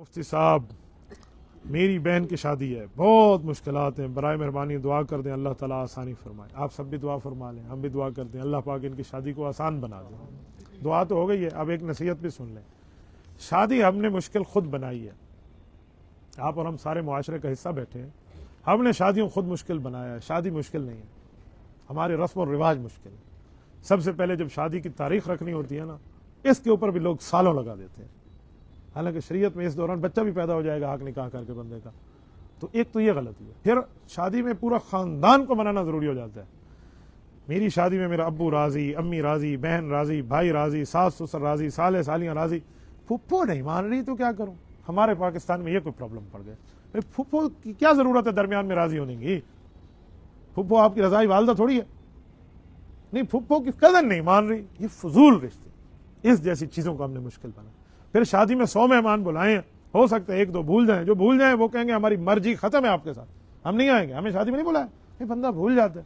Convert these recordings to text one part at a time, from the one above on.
मुफ्ती साहब मेरी बहन की शादी है, बहुत मुश्किलात हैं, बराए मेहरबानी दुआ कर दें, अल्लाह ताला आसानी फरमाए। आप सब भी दुआ फरमा लें, हम भी दुआ करते हैं, अल्लाह पाक इनकी शादी को आसान बना दें। दुआ तो हो गई है, अब एक नसीहत भी सुन लें। शादी हमने मुश्किल खुद बनाई है, आप और हम सारे मुआशरे का हिस्सा बैठे हैं। हमने शादियों खुद मुश्किल बनाया है। शादी मुश्किल नहीं है, हमारे रस्म और रिवाज मुश्किल है। सबसे पहले जब शादी की तारीख रखनी होती है ना, इसके ऊपर भी लोग सालों लगा देते हैं। हालांकि शरीयत में इस दौरान बच्चा भी पैदा हो जाएगा हक निकाह करके बंदे का, तो एक तो ये गलती है। फिर शादी में पूरा खानदान को मनाना जरूरी हो जाता है। मेरी शादी में मेरा अब्बू राजी, अम्मी राजी, बहन राजी, भाई राजी, सास ससुर राजी, साले सालियां राजी, फुप्पो नहीं मान रही तो क्या करूं। हमारे पाकिस्तान में ये कोई प्रॉब्लम पड़ गए, फुप्पो की क्या जरूरत है दरमियान में राजी होने की। फुप्पो आपकी रजाई वालदा थोड़ी है, नहीं फुप्पो की कदर नहीं मान रही, ये फजूल रिश्ते। इस जैसी चीजों को हमने मुश्किल बना। फिर शादी में 100 मेहमान बुलाए हैं, हो सकता है एक दो भूल जाएं, जो भूल जाएं वो कहेंगे हमारी मर्जी खत्म है आपके साथ, हम नहीं आएंगे, हमें शादी में नहीं बुलाया। ये बंदा भूल जाता है,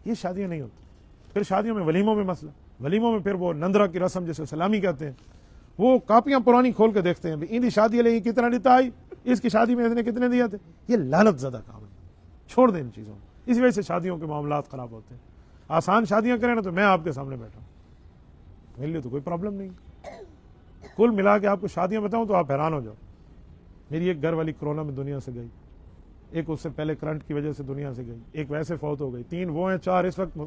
ये शादियां नहीं होती। फिर शादियों में वलीमों में मसला, वलीमों में फिर वो नंदरा की रस्म जिसे सलामी कहते हैं, वो कापियां पुरानी खोल के देखते हैं, इनकी शादी ले कितना देता आई, इसकी शादी में इसने कितने दिए थे। ये लानत ज़्यादा काम है, छोड़ दें इन चीज़ों में। इस वजह से शादियों के मामलात खराब होते हैं। आसान शादियां करें ना तो मैं आपके सामने बैठा हूं, मेरे लिए तो कोई प्रॉब्लम नहीं। कुल मिला के आपको शादियां बताऊं तो आप हैरान हो जाओ। मेरी एक घर वाली कोरोना में दुनिया से गई, एक उससे पहले करंट की वजह से दुनिया से गई, एक वैसे फौत हो गई, 3 वो हैं, 4 इस वक्त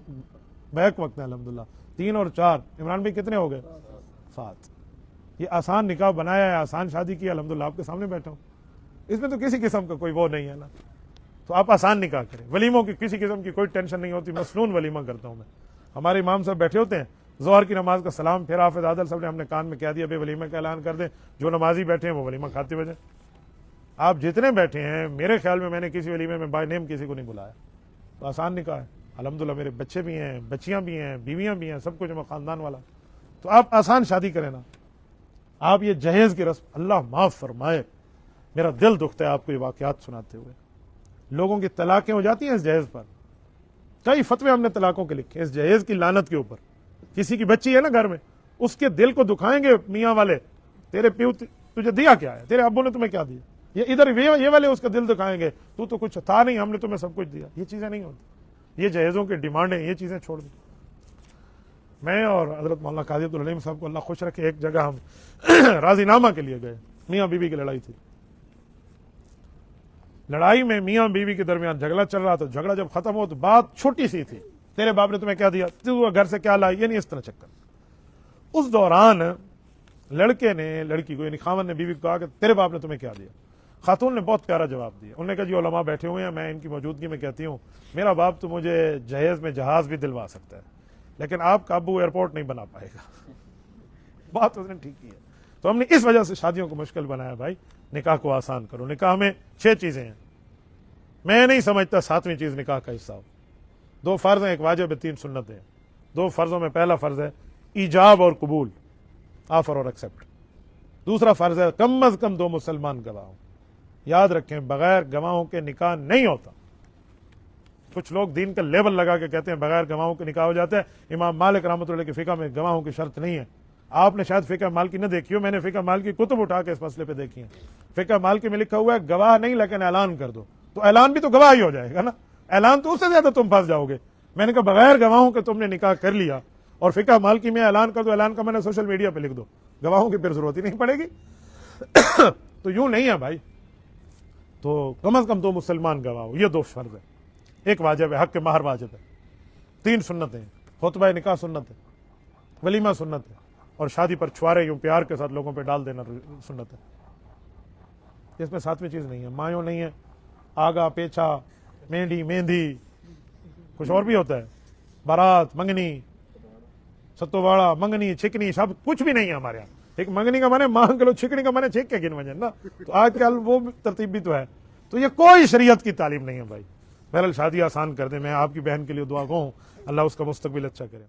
बैक वक्त है अल्हम्दुलिल्लाह। 3 और 4 इमरान भाई कितने हो गए? 7। ये आसान निकाह बनाया है, आसान शादी की, अल्हम्दुलिल्लाह आपके सामने बैठा हूं। इसमें तो किसी किस्म का कोई वो नहीं है ना, तो आप आसान निकाह करें। वलीमों की किसी किस्म की कोई टेंशन नहीं होती, मसनून वलीमा करता हूं मैं। हमारे इमाम साहब बैठे होते हैं, ज़ोहर की नमाज का सलाम, फिर हाफिज़ आदल साहब ने हमने कान में कह दिया भाई वलीमे का ऐलान कर दें, जो नमाजी बैठे हैं वो वलीमा खाते हुए जाए। आप जितने बैठे हैं, मेरे ख्याल में मैंने किसी वलीमे में बाय नेम किसी को नहीं बुलाया, तो आसान निकाह है अल्हम्दुलिल्लाह। मेरे बच्चे भी हैं, बच्चियां भी हैं, बीवियां भी हैं, सब कुछ है खानदान वाला। तो आप आसान शादी करें ना। आप ये जहेज की रस्म, अल्लाह माफ फरमाए, मेरा दिल दुखता है आपको ये वाकयात सुनाते हुए। लोगों की तलाकें हो जाती हैं इस जहेज पर, कई फतवे हमने तलाकों के लिखे इस जहेज की लानत के ऊपर। किसी की बच्ची है ना घर में, उसके दिल को दुखाएंगे मियाँ वाले, तेरे प्यू तुझे दिया क्या है, तेरे अब्बू ने तुम्हें क्या दिया, ये इधर ये वाले उसका दिल दुखाएंगे, तू तो कुछ था नहीं, हमने तुम्हें सब कुछ दिया। ये चीजें नहीं होती, ये जहेजों की डिमांड है, ये चीजें छोड़ दी। मैं और हजरत मौलाना काजी अब्दुल हलीम साहब को अल्लाह खुश रखे, एक जगह हम राजीनामा के लिए गए, मियाँ बीवी की लड़ाई थी। लड़ाई में मियाँ बीवी के दरमियान झगड़ा चल रहा था। झगड़ा जब खत्म हो तो बात छोटी सी थी, तेरे बाप ने तुम्हें क्या दिया, तू घर से क्या लाई, ये नहीं इस तरह चक्कर। उस दौरान लड़के ने लड़की को, यानी खामन ने बीवी को कहा कि तेरे बाप ने तुम्हें क्या दिया। खातून ने बहुत प्यारा जवाब दिया, उन्होंने कहा जी उलमा बैठे हुए हैं, मैं इनकी मौजूदगी में कहती हूँ, मेरा बाप तो मुझे जहेज में जहाज भी दिलवा सकता है, लेकिन आपका अब्बू एयरपोर्ट नहीं बना पाएगा। बात उसने ठीक की है। तो हमने इस वजह से शादियों को मुश्किल बनाया। भाई निकाह को आसान करो। निकाह में 6 चीजें हैं, मैं नहीं समझता 7वीं चीज निकाह का हिस्सा हो। 2 फर्ज हैं, एक वाजिब है, 3 सुन्नतें हैं। 2 फर्जों में पहला फर्ज है ईजाब और कबूल, ऑफर और एक्सेप्ट। दूसरा फर्ज है कम अज कम 2 मुसलमान गवाह हो। याद रखें, बगैर गवाहों के निकाह नहीं होता। कुछ लोग दीन का लेबल लगा के कहते हैं बगैर गवाहों के निकाह हो जाता है। इमाम मालिक रहमतुल्लाह की फिका में गवाहों की शर्त नहीं है। आपने शायद फिका मालिकी न देखी हो, मैंने फिका मालिकी कुतुब उठा के इस मसले पे देखी है। फिका मालिकी में लिखा हुआ है गवाह नहीं लेकिन ऐलान कर दो, तो ऐलान भी तो गवाह ही हो जाएगा ना, ऐलान तो उससे ज्यादा तुम फंस जाओगे। मैंने कहा बगैर गवाहों के तुमने निकाह कर लिया और फिका मालिकी में ऐलान कर दो, ऐलान का मैंने सोशल मीडिया पे लिख दो, गवाहों की फिर जरूरत ही नहीं पड़ेगी। तो यूं नहीं है भाई। तो कम अज कम 2 मुसलमान गवाह हो, ये 2 फर्ज है। एक वाजिब है, हक के महर वाजिब है। 3 सुन्नतें हैं, खुतबा निकाह सुन्नत है, वलीमा सुन्नत है, और शादी पर छुआरे यूं प्यार के साथ लोगों पे डाल देना सुन्नत है। इसमें 7वीं चीज नहीं है, मायो नहीं है, आगा पेछा, मेहंदी मेहंदी, कुछ और भी होता है, बारात, मंगनी, सत्तोवाड़ा, मंगनी, छिकनी, सब कुछ भी नहीं है हमारे यहाँ। एक मंगनी का माने मांग लो, छिकनी का माने छिक के गिन वजन ना, तो आजकल वो तरतीब भी तो है। तो ये कोई शरीयत की तालीम नहीं है भाई। बहरहाल शादी आसान कर दे। मैं आपकी बहन के लिए दुआ गो हूं, अल्लाह उसका मुस्तकबिल अच्छा करे।